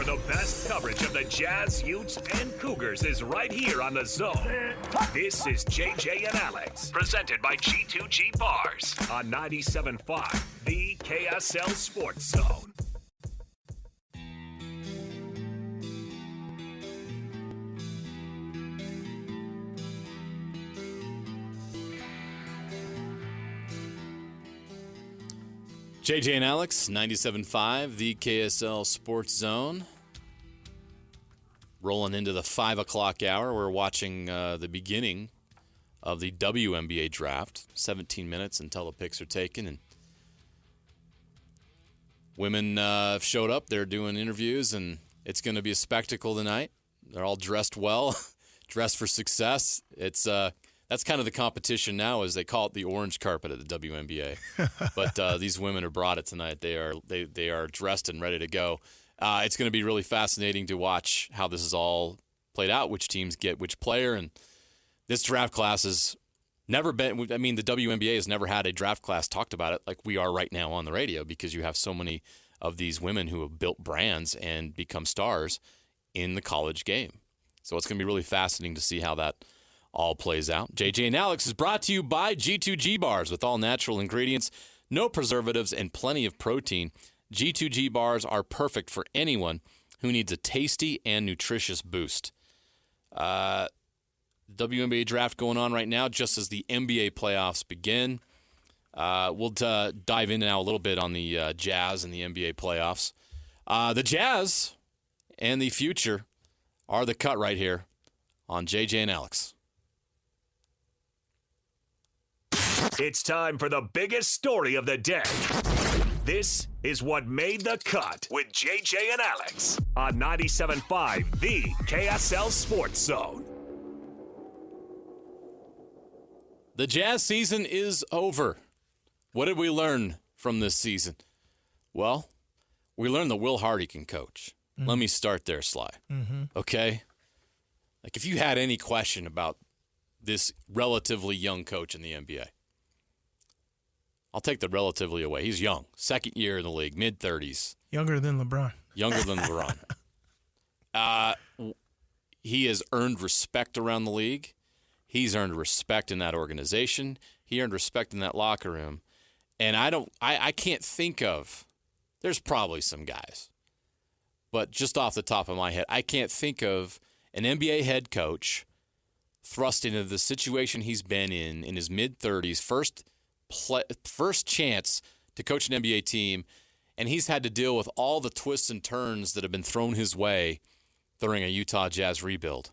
for the best coverage of the Jazz, Utes, and Cougars is right here on The Zone. This is JJ and Alex, presented by G2G Bars on 97.5, the KSL Sports Zone. JJ and Alex, 97.5, the KSL Sports Zone. Rolling into the 5 o'clock hour. We're watching the beginning of the WNBA draft. 17 minutes until the picks are taken. And women have showed up. They're doing interviews, and it's going to be a spectacle tonight. They're all dressed well, dressed for success. That's kind of the competition now, as they call it the orange carpet at the WNBA. But these women have brought it tonight. They are dressed and ready to go. It's going to be really fascinating to watch how this is all played out, which teams get which player. And this draft class has never been – I mean, the WNBA has never had a draft class talked about it like we are right now on the radio, because you have so many of these women who have built brands and become stars in the college game. So it's going to be really fascinating to see how that – all plays out. JJ and Alex is brought to you by G2G Bars with all natural ingredients, no preservatives, and plenty of protein. G2G Bars are perfect for anyone who needs a tasty and nutritious boost. WNBA draft going on right now just as the NBA playoffs begin. We'll dive in now a little bit on the Jazz and the NBA playoffs. The Jazz and the future are the cut right here on JJ and Alex. It's time for the biggest story of the day. This is what made the cut with JJ and Alex on 97.5, the KSL Sports Zone. The Jazz season is over. What did we learn from this season? Well, we learned that Will Hardy can coach. Mm-hmm. Let me start there, Sly. Mm-hmm. Okay? Like, if you had any question about this relatively young coach in the NBA, I'll take the relatively away. He's young. Second year in the league, mid-30s. Younger than LeBron. He has earned respect around the league. He's earned respect in that organization. He earned respect in that locker room. And I can't think of, there's probably some guys, but just off the top of my head, I can't think of an NBA head coach thrust into the situation he's been in his mid-30s, first chance to coach an NBA team, and he's had to deal with all the twists and turns that have been thrown his way during a Utah Jazz rebuild.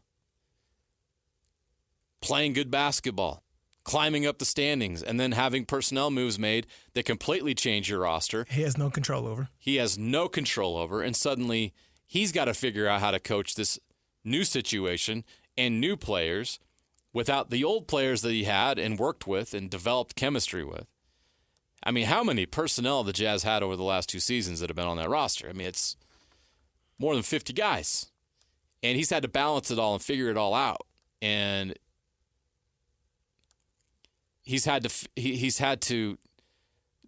Playing good basketball, climbing up the standings, and then having personnel moves made that completely change your roster. He has no control over. And suddenly he's got to figure out how to coach this new situation and new players without the old players that he had and worked with and developed chemistry with. I mean, how many personnel the Jazz had over the last 2 seasons that have been on that roster? I mean, it's more than 50 guys. And he's had to balance it all and figure it all out. And he's had to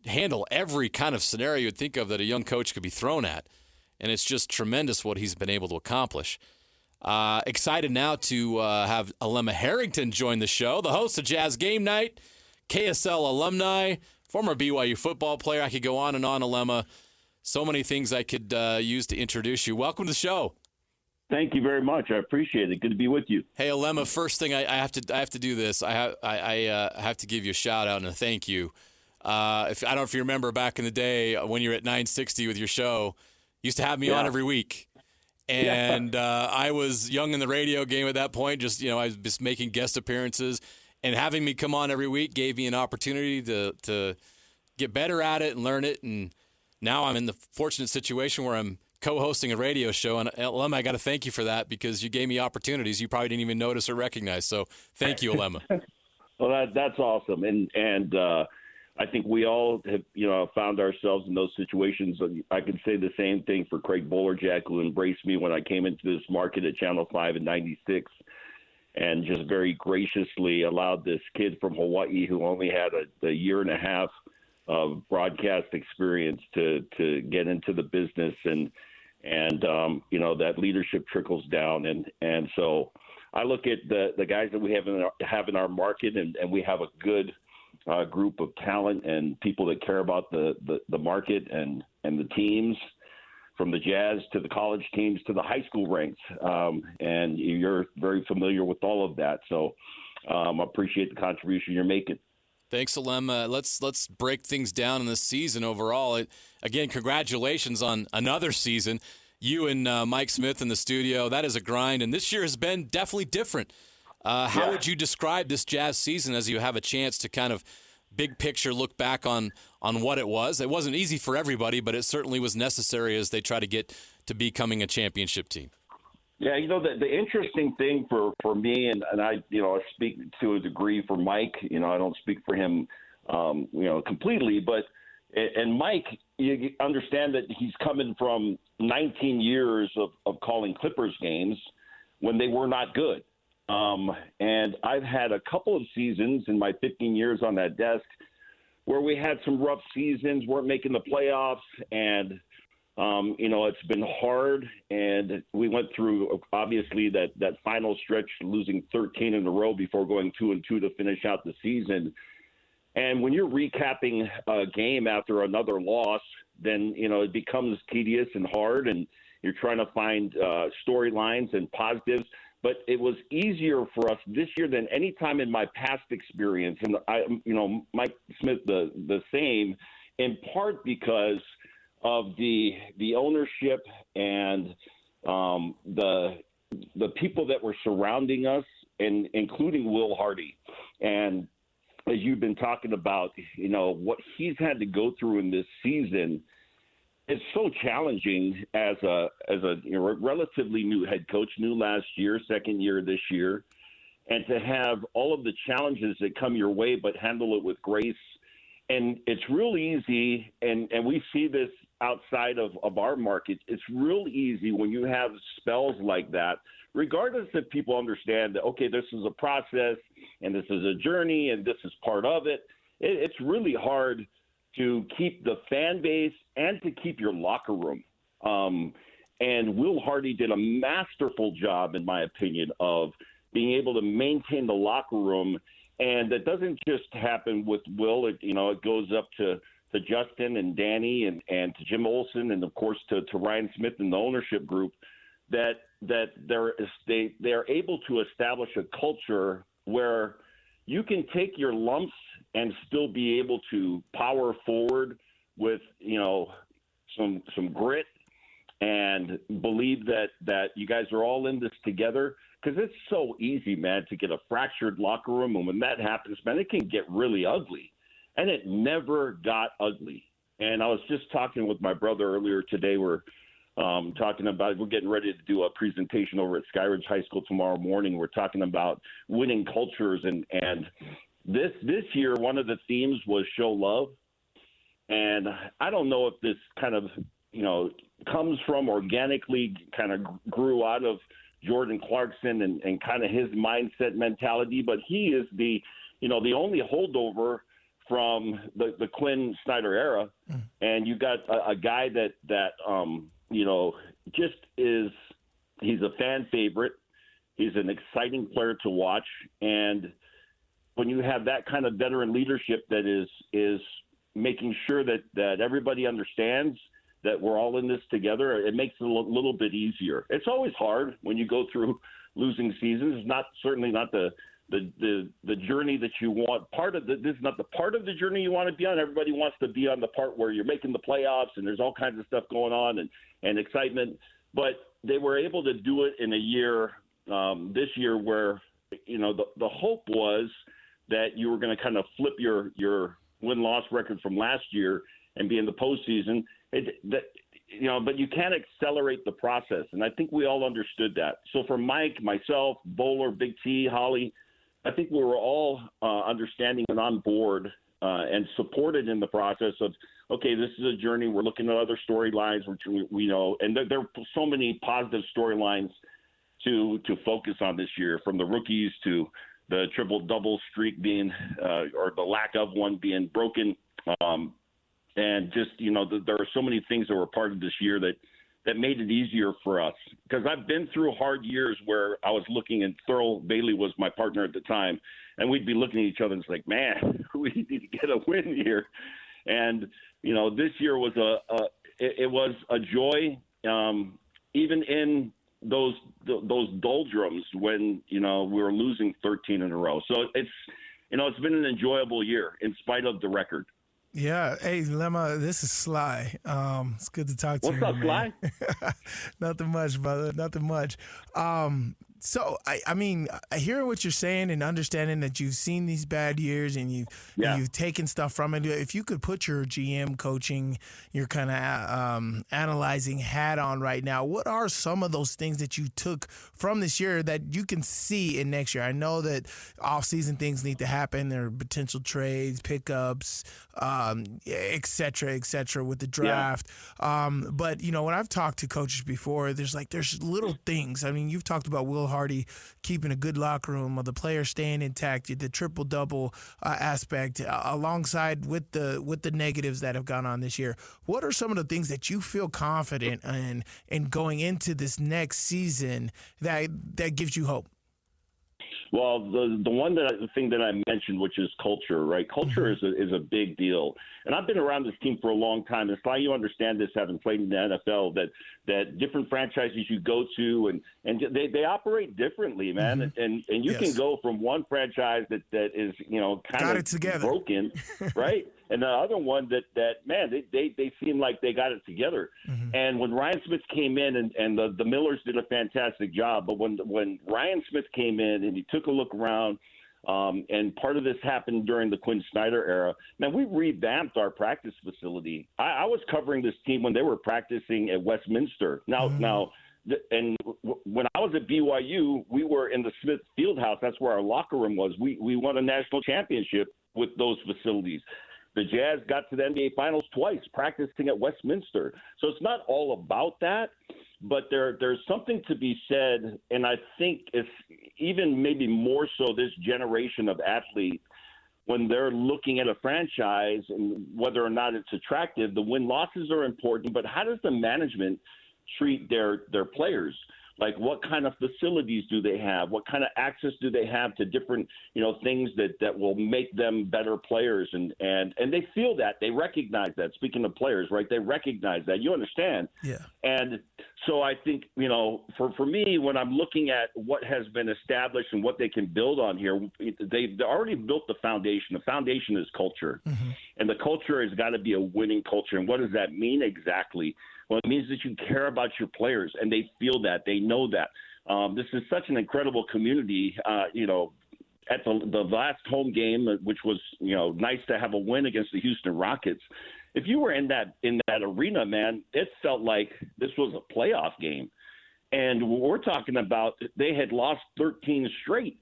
handle every kind of scenario you'd think of that a young coach could be thrown at. And it's just tremendous what he's been able to accomplish. Excited now to have Alema Harrington join the show, the host of Jazz Game Night, KSL alumni, former BYU football player. I could go on and on, Alema. So many things I could use to introduce you. Welcome to the show. Thank you very much. I appreciate it. Good to be with you. Hey, Alema. First thing I have to do this. I have to give you a shout out and a thank you. I don't know if you remember back in the day when you were at 960 with your show, you used to have me on every week. And I was young in the radio game at that point. I was just making guest appearances, and having me come on every week gave me an opportunity to get better at it and learn it. And now I'm in the fortunate situation where I'm co-hosting a radio show. And Alema, I got to thank you for that, because you gave me opportunities you probably didn't even notice or recognize. So thank you, Alema. Well, that's awesome. And I think we all have, found ourselves in those situations. I can say the same thing for Craig Bolerjack, who embraced me when I came into this market at Channel 5 in '96, and just very graciously allowed this kid from Hawaii, who only had a year and a half of broadcast experience, to get into the business. And and that leadership trickles down, and so I look at the guys that we have in our market, and we have a good group of talent and people that care about the market and the teams, from the Jazz to the college teams to the high school ranks, and you're very familiar with all of that. So I appreciate the contribution you're making. Thanks, Alema. Let's break things down in this season overall. Again, congratulations on another season. You and Mike Smith in the studio, that is a grind, and this year has been definitely different. How would you describe this Jazz season as you have a chance to kind of big picture look back on what it was? It wasn't easy for everybody, but it certainly was necessary as they try to get to becoming a championship team. Yeah, the interesting thing for me, and I speak to a degree for Mike. I don't speak for him, completely, but and Mike, you understand that he's coming from 19 years of calling Clippers games when they were not good. And I've had a couple of seasons in my 15 years on that desk where we had some rough seasons, weren't making the playoffs, and it's been hard. And we went through, obviously, that final stretch, losing 13 in a row before going 2-2 to finish out the season. And when you're recapping a game after another loss, then, it becomes tedious and hard, and you're trying to find storylines and positives. But it was easier for us this year than any time in my past experience. And Mike Smith, the same, in part because of the ownership and the people that were surrounding us, and including Will Hardy. And as you've been talking about, what he's had to go through in this season, it's so challenging as a relatively new head coach, new last year, second year this year, and to have all of the challenges that come your way, but handle it with grace. And it's real easy, and we see this outside of our market. It's real easy when you have spells like that, regardless if people understand that, okay, this is a process and this is a journey and this is part of it. It's really hard to keep the fan base and to keep your locker room. And Will Hardy did a masterful job, in my opinion, of being able to maintain the locker room. And that doesn't just happen with Will. It goes up to Justin and Danny and to Jim Olsen and, of course, to Ryan Smith and the ownership group, that they're able to establish a culture where you can take your lumps and still be able to power forward with, some grit, and believe that you guys are all in this together. Because it's so easy, man, to get a fractured locker room. And when that happens, man, it can get really ugly. And it never got ugly. And I was just talking with my brother earlier today. We're talking about, we're getting ready to do a presentation over at Skyridge High School tomorrow morning. We're talking about winning cultures. And this year, one of the themes was show love. And I don't know if this kind of, comes from organically, kind of grew out of Jordan Clarkson and kind of his mindset mentality, but he is the only holdover from the Quinn Snyder era. And you got a guy that just is, he's a fan favorite. He's an exciting player to watch. And when you have that kind of veteran leadership that is making sure that everybody understands that we're all in this together, it makes it a little bit easier. It's always hard when you go through losing seasons. It's certainly not the journey that you want. This is not the part of the journey you want to be on. Everybody wants to be on the part where you're making the playoffs and there's all kinds of stuff going on and excitement. But they were able to do it in a year, this year, where the hope was that you were going to kind of flip your win-loss record from last year and be in the postseason. But you can't accelerate the process, and I think we all understood that. So for Mike, myself, Bowler, Big T, Holly, I think we were all understanding and on board and supported in the process of, okay, this is a journey. We're looking at other storylines, which we know, and there are so many positive storylines to focus on this year, from the rookies to the triple-double streak being or the lack of one being broken. And just, there are so many things that were part of this year that that made it easier for us. Because I've been through hard years where I was looking, and Thurl Bailey was my partner at the time, and we'd be looking at each other and it's like, man, we need to get a win here. And, this year was it was a joy, even in those doldrums when, we were losing 13 in a row. So it's been an enjoyable year in spite of the record. Yeah. Hey, Lema, this is Sly. It's good to talk to you. What's up, man. Sly? Nothing much, brother. Nothing much. So, I mean, hearing what you're saying and understanding that you've seen these bad years and you've taken stuff from it, if you could put your GM coaching, your kind of analyzing hat on right now, what are some of those things that you took from this year that you can see in next year? I know that offseason things need to happen. There are potential trades, pickups, et cetera, with the draft. Yeah. But, when I've talked to coaches before, there's little things. I mean, you've talked about Will Hardy keeping a good locker room, or the players staying intact, the triple-double aspect, alongside with the negatives that have gone on this year. What are some of the things that you feel confident in going into this next season that gives you hope? Well, the thing that I mentioned, which is culture, right? Culture is a big deal. And I've been around this team for a long time. It's why you understand this, having played in the NFL, that different franchises you go to and they operate differently, man. And you can go from one franchise that is, kind of broken, right? And the other one that man, they seem like they got it together. Mm-hmm. And when Ryan Smith came in, and the Millers did a fantastic job, but when Ryan Smith came in and he took a look around, and part of this happened during the Quinn Snyder era, man, we revamped our practice facility. I was covering this team when they were practicing at Westminster. And when I was at BYU, we were in the Smith Fieldhouse. That's where our locker room was. We won a national championship with those facilities. The Jazz got to the NBA Finals twice, practicing at Westminster. So it's not all about that, but there's something to be said, and I think it's even maybe more so this generation of athletes, when they're looking at a franchise and whether or not it's attractive, the win-losses are important, but how does the management treat their players? Like, what kind of facilities do they have? What kind of access do they have to different, things that will make them better players? And they feel that. They recognize that. Speaking of players, right, they recognize that. You understand? Yeah. And so I think, for me, when I'm looking at what has been established and what they can build on here, they've already built the foundation. The foundation is culture. Mm-hmm. And the culture has got to be a winning culture. And what does that mean exactly? Well, it means that you care about your players, and they feel that. They know that. This is such an incredible community. At the last home game, which was, nice to have a win against the Houston Rockets, if you were in that arena, man, it felt like this was a playoff game. And we're talking about they had lost 13 straight.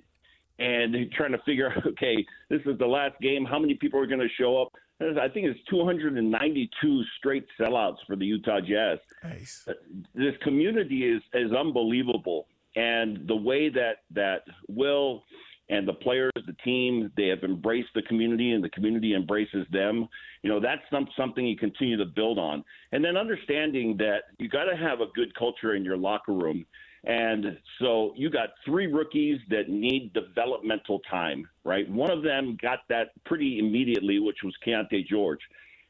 And trying to figure out, okay, this is the last game. How many people are going to show up? I think it's 292 straight sellouts for the Utah Jazz. Nice. This community is unbelievable. And the way that Will and the players, the team, they have embraced the community and the community embraces them, that's something you continue to build on. And then understanding that you got to have a good culture in your locker room. And so you got 3 rookies that need developmental time, right? One of them got that pretty immediately, which was Keontae George.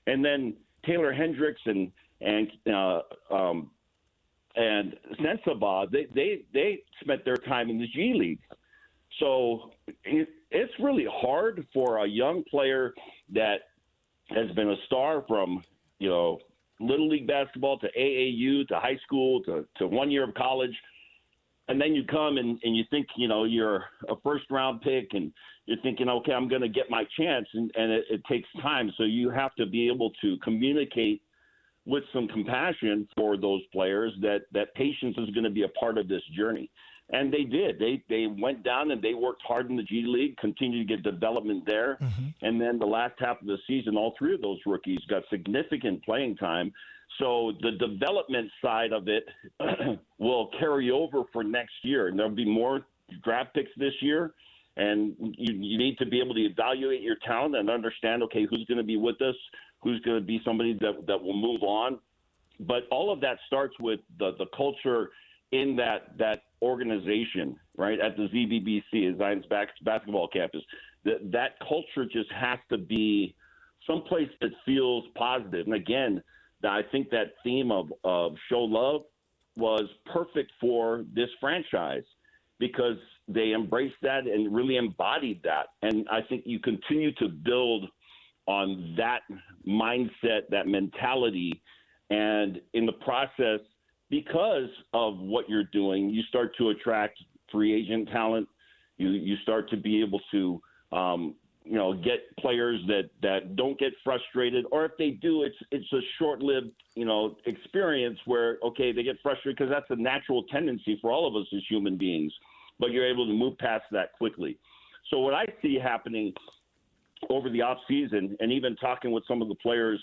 And then Taylor Hendricks and Sensabaugh, they spent their time in the G League. So it's really hard for a young player that has been a star from, Little League basketball to AAU to high school to 1 year of college. And then you come and you think, you're a first-round pick and you're thinking, okay, I'm going to get my chance, and it takes time. So you have to be able to communicate with some compassion for those players that patience is going to be a part of this journey. And they did. They went down and they worked hard in the G League, continued to get development there. Mm-hmm. And then the last half of the season, all 3 of those rookies got significant playing time. So the development side of it will carry over for next year. And there'll be more draft picks this year. And you need to be able to evaluate your talent and understand, okay, who's going to be with us, who's going to be somebody that will move on. but all of that starts with the culture in that organization, right, at the ZBBC, Zion's basketball campus. That culture just has to be someplace that feels positive. And again, I think that theme of show love was perfect for this franchise because they embraced that and really embodied that. And I think you continue to build on that mindset, that mentality, and in the process, because of what you're doing, you start to attract free agent talent. You start to be able to, get players that don't get frustrated, or if they do, it's a short-lived, experience where, okay, they get frustrated because that's a natural tendency for all of us as human beings, but you're able to move past that quickly. So what I see happening over the offseason, and even talking with some of the players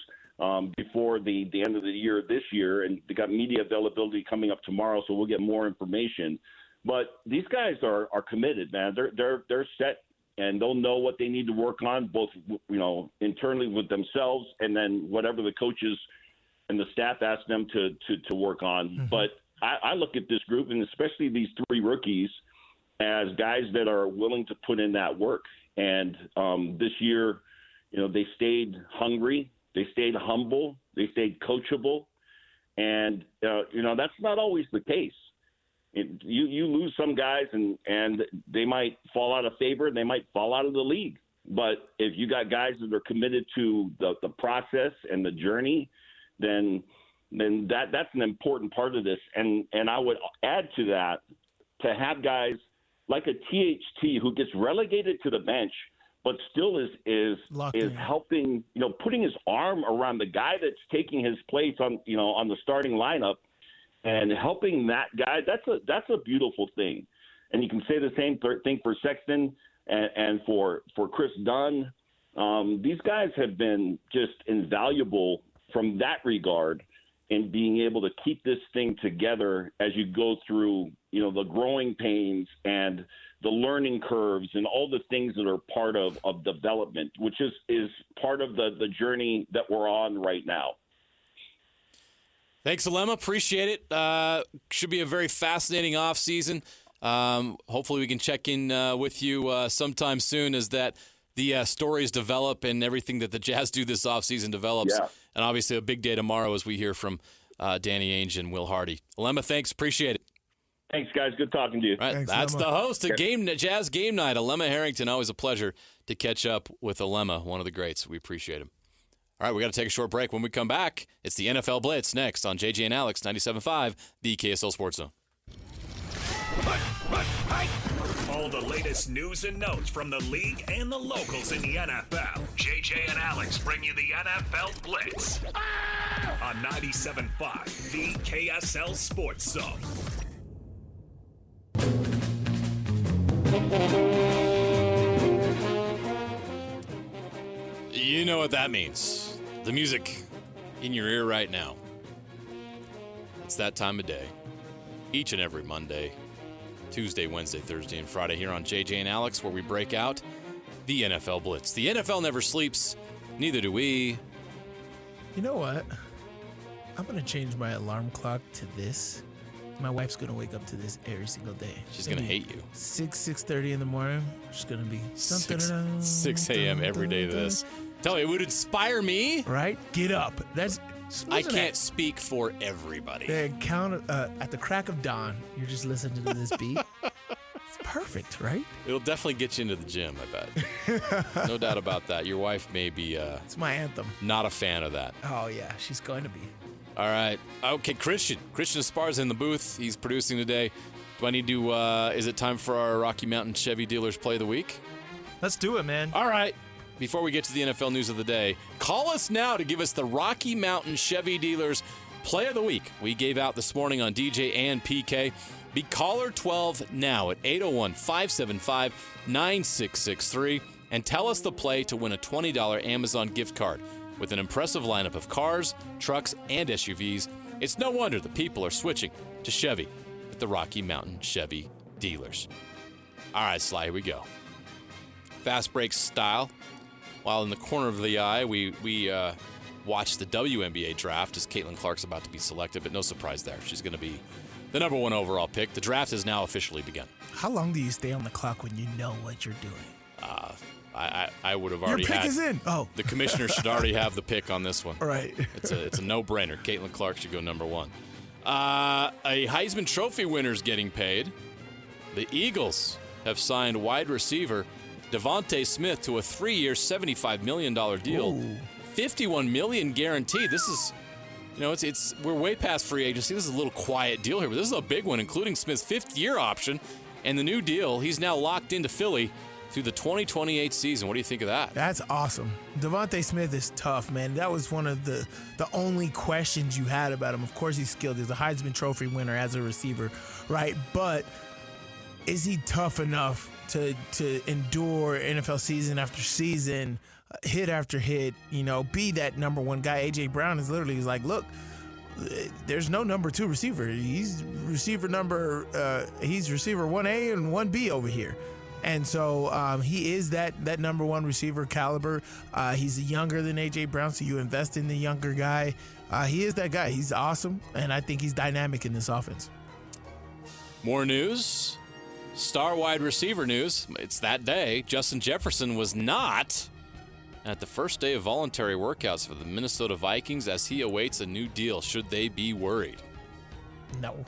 before the end of the year this year, and they got media availability coming up tomorrow, so we'll get more information. But these guys are committed, man. They're set, and they'll know what they need to work on, both internally with themselves, and then whatever the coaches and the staff ask them to work on. Mm-hmm. But I look at this group, and especially these three rookies, as guys that are willing to put in that work. And this year, they stayed hungry. They stayed humble. They stayed coachable. And, that's not always the case. You lose some guys, and they might fall out of favor. They might fall out of the league. But if you got guys that are committed to the process and the journey, then that's an important part of this. And I would add to that, to have guys like a THT who gets relegated to the bench, but still is helping, putting his arm around the guy that's taking his place on the starting lineup and helping that guy. That's a beautiful thing. And you can say the same thing for Sexton and for Chris Dunn. These guys have been just invaluable from that regard in being able to keep this thing together as you go through, the growing pains and the learning curves and all the things that are part of development, which is part of the journey that we're on right now. Thanks, Alema. Appreciate it. Should be a very fascinating offseason. Hopefully we can check in with you sometime soon as the stories develop and everything that the Jazz do this offseason develops. Yeah. And obviously a big day tomorrow as we hear from Danny Ainge and Will Hardy. Alema, thanks. Appreciate it. Thanks, guys. Good talking to you. Right. Thanks, That's Alema. the host of Jazz Game Night, Alema Harrington. Always a pleasure to catch up with Alema, one of the greats. We appreciate him. All right, we got to take a short break. When we come back, it's the NFL Blitz next on JJ and Alex, 97.5, the KSL Sports Zone. All the latest news and notes from the league and the locals in the NFL. JJ and Alex bring you the NFL Blitz on 97.5, the KSL Sports Zone. You know what that means. The music in your ear right now. It's that time of day. Each and every Monday, Tuesday, Wednesday, Thursday, and Friday here on JJ and Alex, where we break out the NFL Blitz. The NFL never sleeps. Neither do we. You know what? I'm going to change my alarm clock to this. My wife's going to wake up to this every single day. She's going to hate you. 6:30 in the morning. She's going to be 6 a.m. every day to this. Tell you, it would inspire me. Right? Get up. I can't speak for everybody. Count at the crack of dawn. You're just listening to this beat. It's perfect, right? It'll definitely get you into the gym, I bet. No doubt about that. Your wife may be it's my anthem. Not a fan of that. Oh, yeah. She's going to be. All right. Okay, Christian Espar's in the booth. He's producing today. Do I need to, is it time for our Rocky Mountain Chevy Dealers Play of the Week? Let's do it, man. All right. Before we get to the NFL news of the day, call us now to give us the Rocky Mountain Chevy Dealers Play of the Week we gave out this morning on DJ and PK. Be caller 12 now at 801-575-9663 and tell us the play to win a $20 Amazon gift card. With an impressive lineup of cars, trucks, and SUVs, it's no wonder the people are switching to Chevy at the Rocky Mountain Chevy Dealers. All right, Sly, here we go. Fast break style. While in the corner of the eye, we watch the WNBA draft as Caitlin Clark's about to be selected, but no surprise there. She's going to be the number 1 overall pick. The draft has now officially begun. How long do you stay on the clock when you know what you're doing? I would have already Your pick had. is in. Oh, The commissioner should already have the pick on this one. right. It's a no-brainer. Caitlin Clark should go number 1. A Heisman Trophy winner's getting paid. The Eagles have signed wide receiver Devontae Smith to a 3-year, $75 million deal. Ooh. $51 million guaranteed. This is, we're way past free agency. This is a little quiet deal here, but this is a big one, including Smith's 5th-year option and the new deal. He's now locked into Philly through the 2028 season. What do you think of that? That's awesome. Devontae Smith is tough, man. That was one of the only questions you had about him. Of course, he's skilled. He's a Heisman Trophy winner as a receiver, right? But is he tough enough to endure NFL season after season, hit after hit, be that number 1 guy? A.J. Brown is literally like, look, there's no number 2 receiver. He's receiver 1A and 1B over here. And so he is that number 1 receiver caliber. He's younger than A.J. Brown, so you invest in the younger guy. He is that guy. He's awesome, and I think he's dynamic in this offense. More news. Star wide receiver news. It's that day. Justin Jefferson was not at the first day of voluntary workouts for the Minnesota Vikings as he awaits a new deal. Should they be worried? No.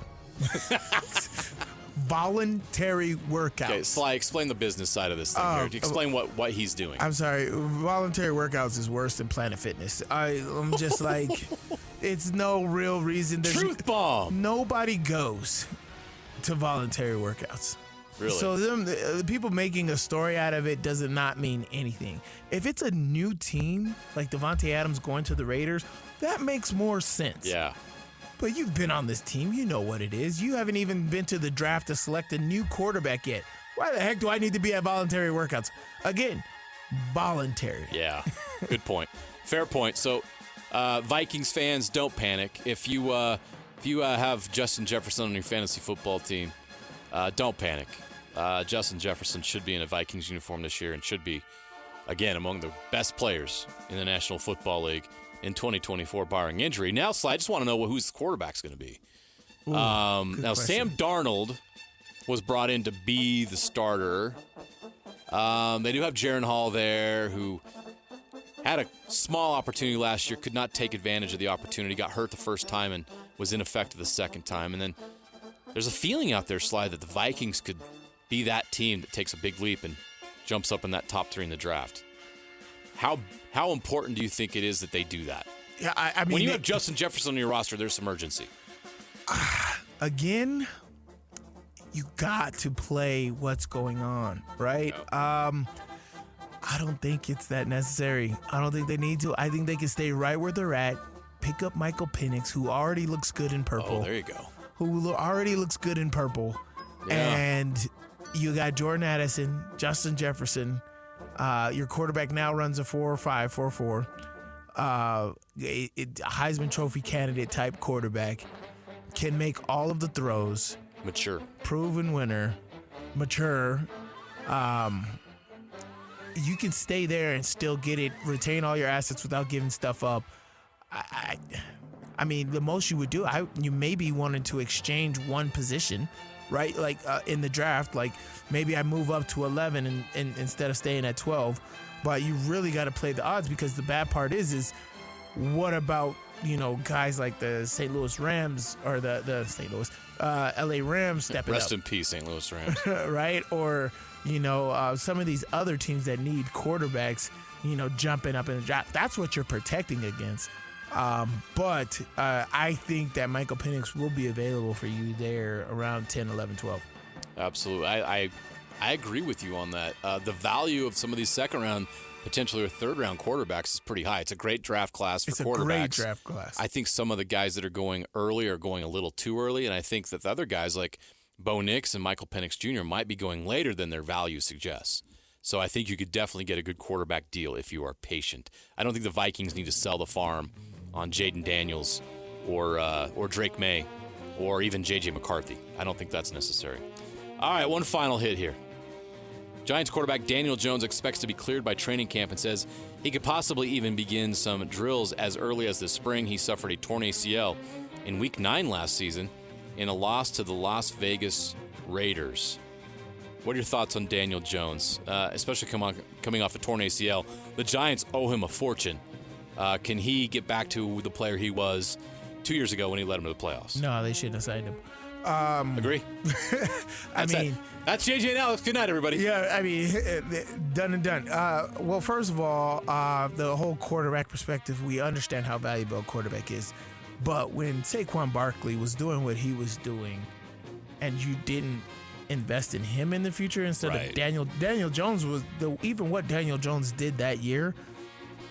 Voluntary workouts. Okay, Sly, explain the business side of this thing here. Explain what he's doing. I'm sorry. Voluntary workouts is worse than Planet Fitness. I'm just like, it's no real reason. Truth bomb. Nobody goes to voluntary workouts. Really? So the people making a story out of it does not mean anything. If it's a new team, like Devontae Adams going to the Raiders, that makes more sense. Yeah. But you've been on this team. You know what it is. You haven't even been to the draft to select a new quarterback yet. Why the heck do I need to be at voluntary workouts? Again, voluntary. Yeah. Good point. Fair point. So, Vikings fans, don't panic. If you have Justin Jefferson on your fantasy football team, don't panic. Justin Jefferson should be in a Vikings uniform this year and should be, again, among the best players in the National Football League in 2024, barring injury. Now, Sly, I just want to know who's the quarterback's going to be. Ooh, Now, question. Sam Darnold was brought in to be the starter. They do have Jaron Hall there, who had a small opportunity last year, could not take advantage of the opportunity, got hurt the first time and was ineffective the second time. And then there's a feeling out there, Sly, that the Vikings could be that team that takes a big leap and jumps up in that top 3 in the draft. How important do you think it is that they do that? Yeah, I mean, when you have Justin Jefferson on your roster, there's some urgency. Again, you got to play what's going on, right? Yeah. I don't think it's that necessary. I don't think they need to. I think they can stay right where they're at, pick up Michael Penix, who already looks good in purple. Oh, there you go. Who already looks good in purple. Yeah. And you got Jordan Addison, Justin Jefferson. Your quarterback now runs a 4.5, 4.4. Heisman Trophy candidate type quarterback. Can make all of the throws. Mature. Proven winner. Mature. You can stay there and still get it, retain all your assets without giving stuff up. I mean, the most you would do, you maybe wanted to exchange one position, right? Like in the draft, like maybe I move up to 11 and instead of staying at 12. But you really got to play the odds, because the bad part is what about, guys like the St. Louis Rams or the St. Louis, LA Rams stepping up. Rest in peace, St. Louis Rams. Right? Or, some of these other teams that need quarterbacks, jumping up in the draft. That's what you're protecting against. But I think that Michael Penix will be available for you there around 10, 11, 12. Absolutely. I agree with you on that. The value of some of these second-round, potentially or third-round quarterbacks is pretty high. It's a great draft class for quarterbacks. It's a great draft class. I think some of the guys that are going early are going a little too early, and I think that the other guys like Bo Nix and Michael Penix Jr. might be going later than their value suggests. So I think you could definitely get a good quarterback deal if you are patient. I don't think the Vikings need to sell the farm on Jaden Daniels or Drake May or even J.J. McCarthy. I don't think that's necessary. All right, one final hit here. Giants quarterback Daniel Jones expects to be cleared by training camp and says he could possibly even begin some drills as early as this spring. He suffered a torn ACL in Week 9 last season in a loss to the Las Vegas Raiders. What are your thoughts on Daniel Jones, especially coming off a torn ACL? The Giants owe him a fortune. Can he get back to the player he was 2 years ago when he led him to the playoffs? No, they shouldn't have signed him. Agree? That's JJ and Alex. Good night, everybody. Yeah, I mean, done and done. Well, first of all, the whole quarterback perspective, we understand how valuable a quarterback is. But when Saquon Barkley was doing what he was doing and you didn't invest in him in the future instead of Daniel Jones was even what Daniel Jones did that year,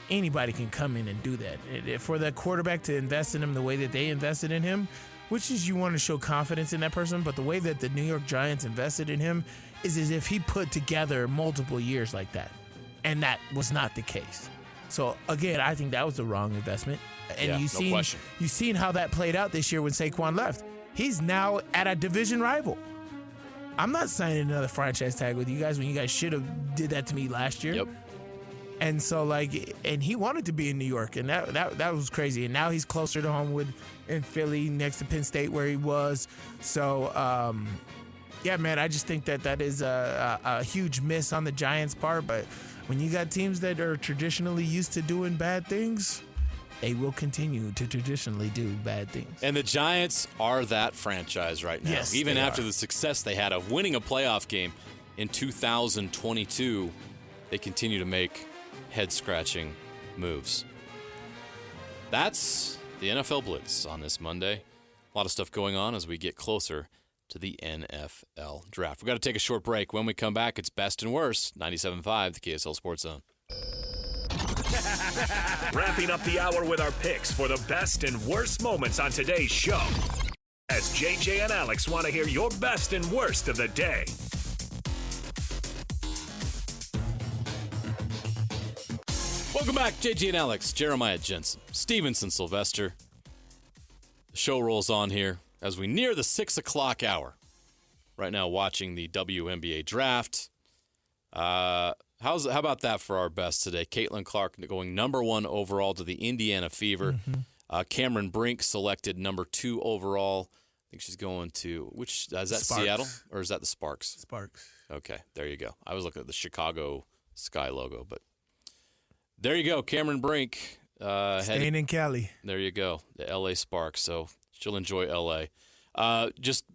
anybody can come in and do that. For that quarterback to invest in him the way that they invested in him, which is you want to show confidence in that person, but the way that the New York Giants invested in him is as if he put together multiple years like that. And that was not the case. So, again, I think that was the wrong investment. And you've seen how that played out this year when Saquon left. He's now at a division rival. I'm not signing another franchise tag with you guys when you guys should have did that to me last year. Yep. And so, and he wanted to be in New York, and that was crazy. And now he's closer to home in Philly, next to Penn State, where he was. So, yeah, man, I just think that is a huge miss on the Giants' part. But when you got teams that are traditionally used to doing bad things, they will continue to traditionally do bad things. And the Giants are that franchise right now. Yes, even after the success they had of winning a playoff game in 2022, they continue to make head-scratching moves. That's the NFL Blitz on this Monday. A lot of stuff going on as we get closer to the NFL Draft. We've got to take a short break. When we come back, it's Best and Worst, 97.5, the KSL Sports Zone. Wrapping up the hour with our picks for the best and worst moments on today's show. As JJ and Alex want to hear your best and worst of the day. Welcome back, JJ and Alex, Jeremiah Jensen, Stevenson Sylvestor. The show rolls on here as we near the 6 o'clock hour. Right now watching the WNBA draft. How about that for our best today? Caitlin Clark going number 1 overall to the Indiana Fever. Mm-hmm. Cameron Brink selected number 2 overall. I think she's going to, is that Sparks. Seattle or is that the Sparks? Sparks. Okay, there you go. I was looking at the Chicago Sky logo, but there you go. Cameron Brink. Staying in Cali. There you go. The L.A. Sparks. So she'll enjoy L.A. Just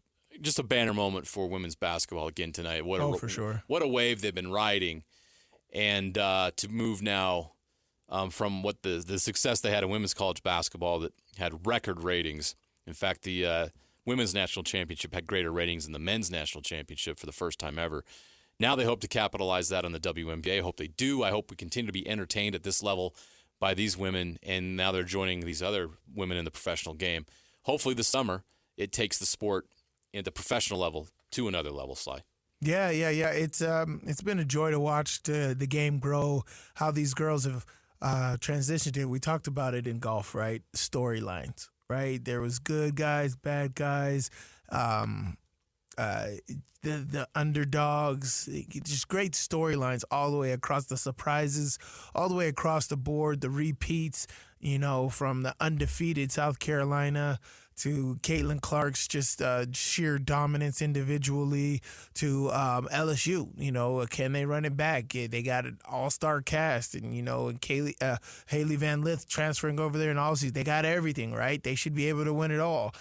a banner moment for women's basketball again tonight. For sure. What a wave they've been riding. And to move now from what the success they had in women's college basketball that had record ratings. In fact, the women's national championship had greater ratings than the men's national championship for the first time ever. Now they hope to capitalize that on the WNBA. I hope they do. I hope we continue to be entertained at this level by these women, and now they're joining these other women in the professional game. Hopefully this summer it takes the sport at the professional level to another level, Sly. Yeah. It's been a joy to watch the game grow, how these girls have transitioned it. We talked about it in golf, right? Storylines, right? There was good guys, bad guys, the underdogs, just great storylines all the way across, the surprises, all the way across the board, the repeats, from the undefeated South Carolina to Caitlin Clark's just sheer dominance individually to LSU. Can they run it back? They got an all-star cast, and Haley Van Lith transferring over there in Aussies. They got everything, right? They should be able to win it all.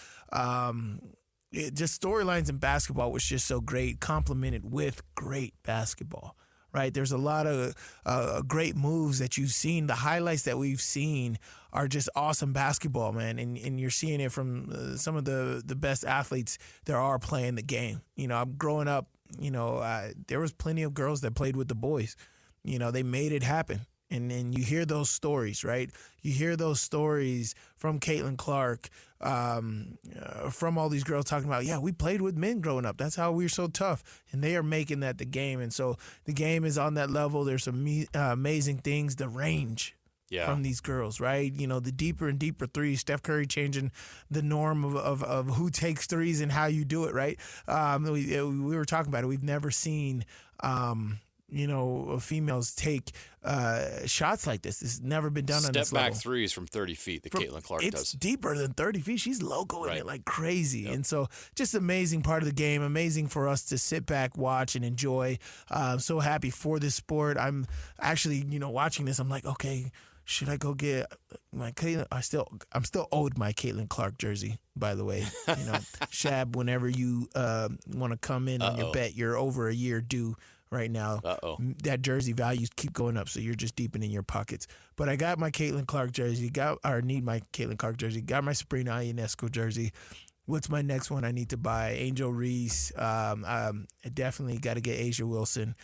Just storylines in basketball was just so great, complemented with great basketball, right? There's a lot of great moves that you've seen. The highlights that we've seen are just awesome basketball, man. And you're seeing it from some of the best athletes there are playing the game. I'm growing up, there was plenty of girls that played with the boys. They made it happen. And then you hear those stories, right? You hear those stories from Caitlin Clark, from all these girls talking about, yeah, we played with men growing up. That's how we were so tough. And they are making that the game. And so the game is on that level. There's some amazing things, the range from these girls, right? The deeper and deeper threes, Steph Curry changing the norm of who takes threes and how you do it, right? We were talking about it. We've never seen females take shots like this. It's never been done on this level. Step back threes from 30 feet that Caitlin Clark does. It's deeper than 30 feet. She's logoing it like crazy. Yep. And so just amazing part of the game, amazing for us to sit back, watch, and enjoy. I'm so happy for this sport. I'm actually, watching this, I'm like, okay, should I go get my Caitlin? I'm still owed my Caitlin Clark jersey, by the way. Shab, whenever you want to come in on your bet, you're over a year due right now. That jersey values keep going up, so you're just deepening your pockets. But I got my Caitlin Clark jersey. Need my Caitlin Clark jersey. Got my Sabrina Ionescu jersey. What's my next one I need to buy? Angel Reese. I definitely got to get Asia Wilson.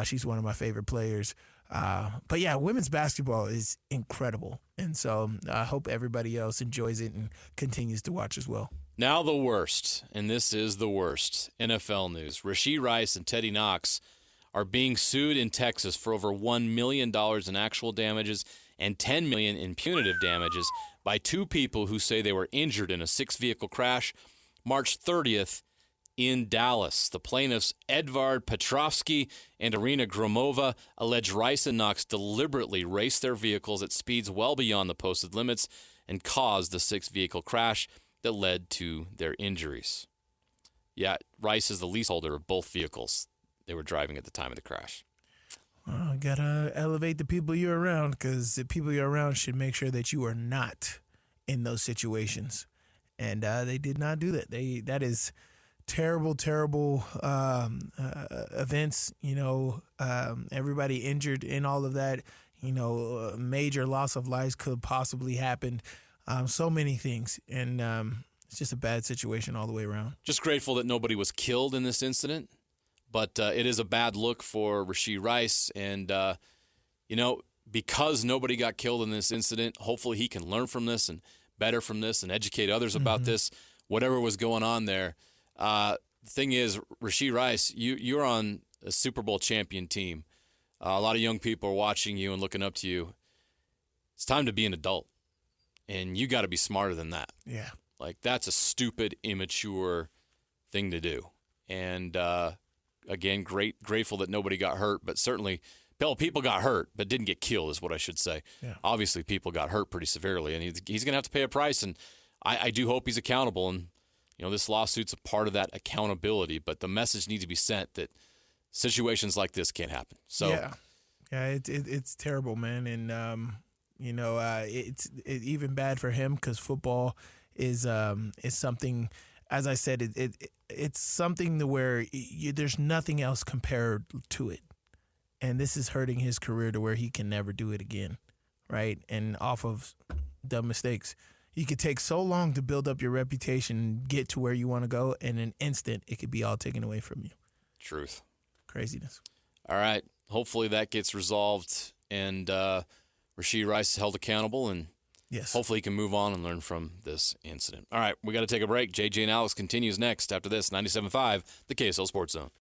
She's one of my favorite players. But yeah, women's basketball is incredible. And so I hope everybody else enjoys it and continues to watch as well. Now the worst, and this is the worst, NFL news. Rashee Rice and Teddy Knox are being sued in Texas for over $1 million in actual damages and $10 million in punitive damages by two people who say they were injured in a six-vehicle crash March 30th in Dallas. The plaintiffs, Edvard Petrovsky and Irina Gromova, allege Rice and Knox deliberately raced their vehicles at speeds well beyond the posted limits and caused the six-vehicle crash that led to their injuries. Yeah, Rice is the leaseholder of both vehicles they were driving at the time of the crash. Well, gotta elevate the people you're around, because the people you're around should make sure that you are not in those situations. And they did not do that. That is terrible events. Everybody injured in all of that. A major loss of lives could possibly happen. So many things, and it's just a bad situation all the way around. Just grateful that nobody was killed in this incident. But it is a bad look for Rashee Rice. And, because nobody got killed in this incident, hopefully he can learn from this and better from this and educate others about this, whatever was going on there. The thing is, Rashee Rice, you're on a Super Bowl champion team. A lot of young people are watching you and looking up to you. It's time to be an adult. And you got to be smarter than that. Yeah. Like, that's a stupid, immature thing to do. And, again, grateful that nobody got hurt, but certainly people got hurt, but didn't get killed is what I should say. Yeah. Obviously, people got hurt pretty severely, and he's going to have to pay a price, and I do hope he's accountable, and this lawsuit's a part of that accountability, but the message needs to be sent that situations like this can't happen. So yeah, it's terrible, man, and it's even bad for him because football is something. As I said, it's something to where there's nothing else compared to it. And this is hurting his career to where he can never do it again, right? And off of dumb mistakes. You could take so long to build up your reputation and get to where you want to go, and in an instant, it could be all taken away from you. Truth. Craziness. All right. Hopefully that gets resolved, and Rashee Rice is held accountable, and yes, hopefully he can move on and learn from this incident. All right, we got to take a break. JJ and Alex continues next after this. 97.5, the KSL Sports Zone.